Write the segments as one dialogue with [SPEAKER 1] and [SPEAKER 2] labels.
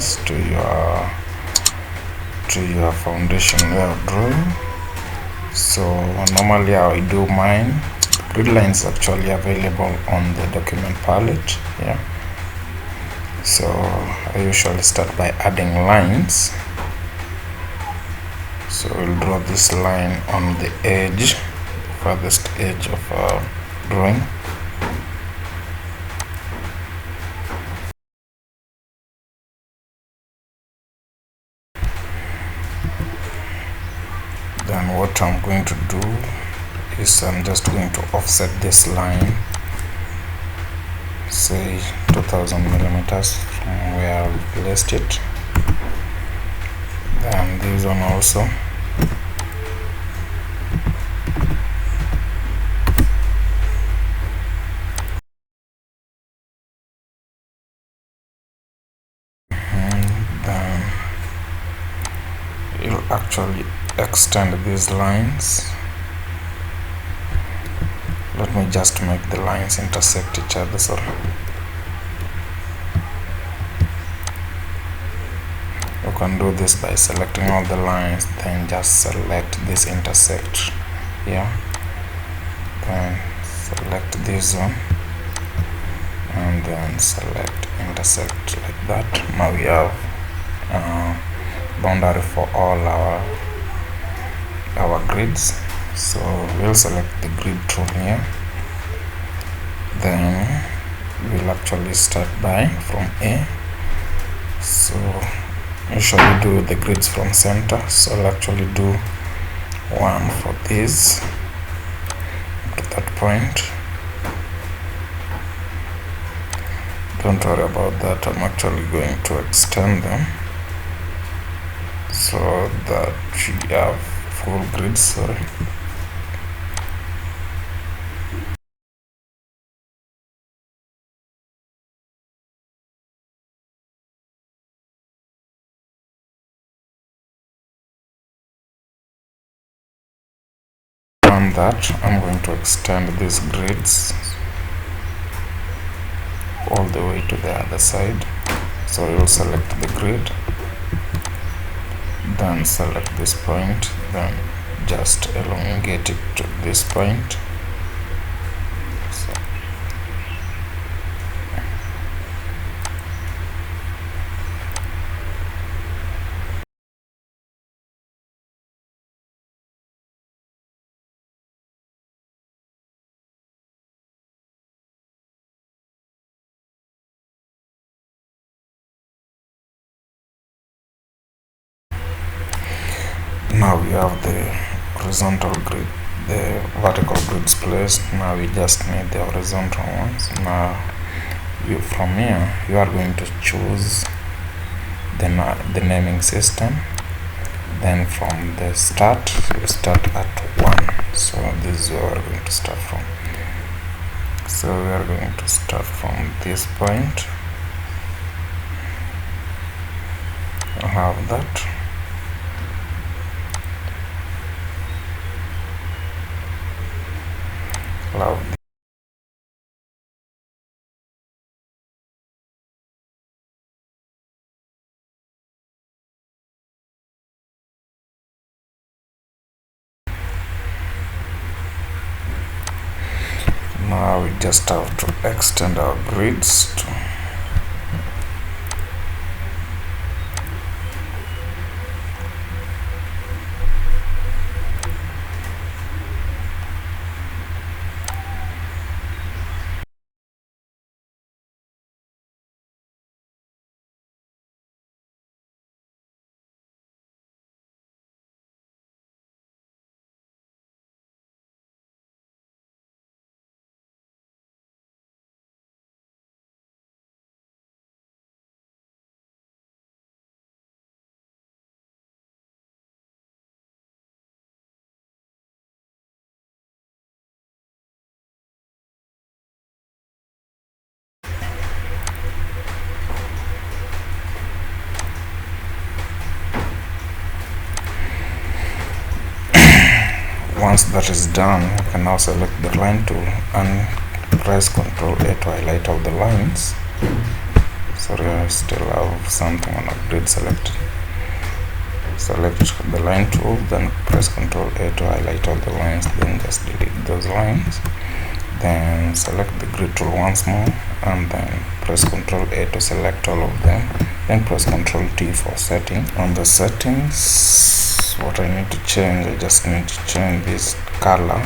[SPEAKER 1] to your foundation layer drawing. So normally how I do mine, grid lines actually available on the document palette. Yeah, so I usually start by adding lines. So we'll draw this line on the edge, farthest edge of our drawing. Then what I'm going to do is I'm just going to offset this line, say 2000 millimeters from where I placed it. Then this one also. Then you'll actually extend these lines. Let me just make the lines intersect each other. So you can do this by selecting all the lines, then just select this intersect here, then select this one, and then select intersect like that. Now we have boundary for all our grids. So we'll select the grid tool here, then we'll actually start by from A. So usually do the grids from center, so I'll actually do one for this to that point. Don't worry about that, I'm actually going to extend them so that we have full grids. Sorry. On that, I'm going to extend these grids all the way to the other side. So you'll select the grid, then select this point, then just elongate it to this point. So now we have the horizontal grid, the vertical grids placed. Now we just need the horizontal ones. Now from here you are going to choose the naming system. Then from the start, you start at 1. So this is where we're going to start from. So we are going to start from this point. I have that. Allow now we just have to extend our grids to once that is done, you can now select the line tool and press Ctrl A to highlight all the lines. sorry, I still have something on a grid selected. Select the line tool, then press Ctrl A to highlight all the lines, then just delete those lines. Then select the grid tool once more, and then press Ctrl A to select all of them. Then press Ctrl T for setting. On the settings, what I need to change, I just need to change this color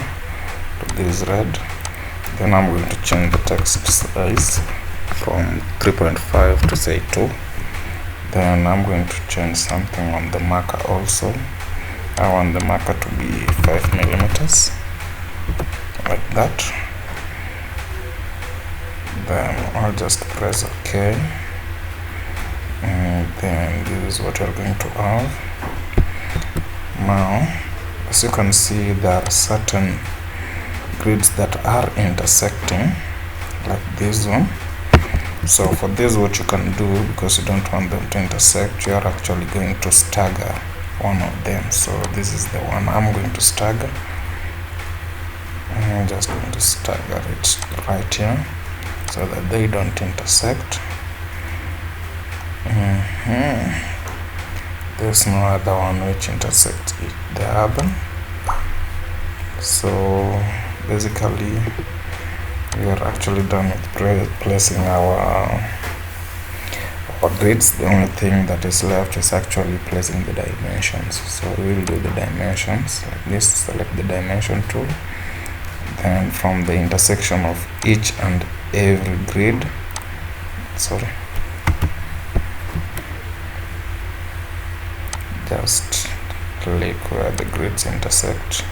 [SPEAKER 1] to this red. Then I'm going to change the text size from 3.5 to say 2. Then I'm going to change something on the marker also. I want the marker to be 5 millimeters, like that. Then I'll just press OK, and then this is what you're going to have. Now, as you can see, there are certain grids that are intersecting, like this one. So for this, what you can do, because you don't want them to intersect, you are actually going to stagger one of them. So this is the one I'm going to stagger. I'm just going to stagger it right here so that they don't intersect. There's no other one which intersects the other. So basically, we are actually done with placing our grids. The only thing that is left is actually placing the dimensions. So we will do the dimensions like this. Select the dimension tool, then from the intersection of each and every grid, just click where the grids intersect.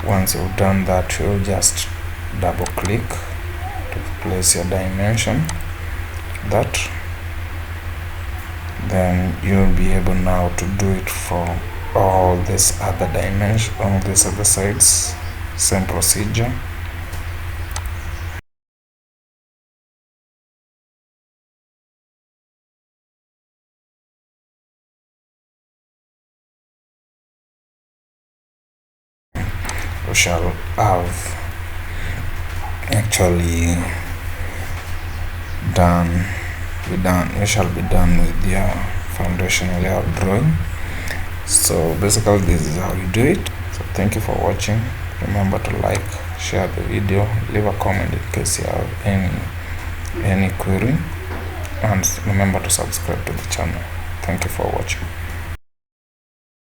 [SPEAKER 1] Once you've done that, you'll just double click to place your dimension, that. Then you'll be able now to do it for all these other dimensions, all these other sides. Same procedure. We shall have actually we shall be done with your foundation layout drawing. So basically, this is how you do it. So thank you for watching. Remember to like, share the video, leave a comment in case you have any query, and remember to subscribe to the channel. Thank you for watching.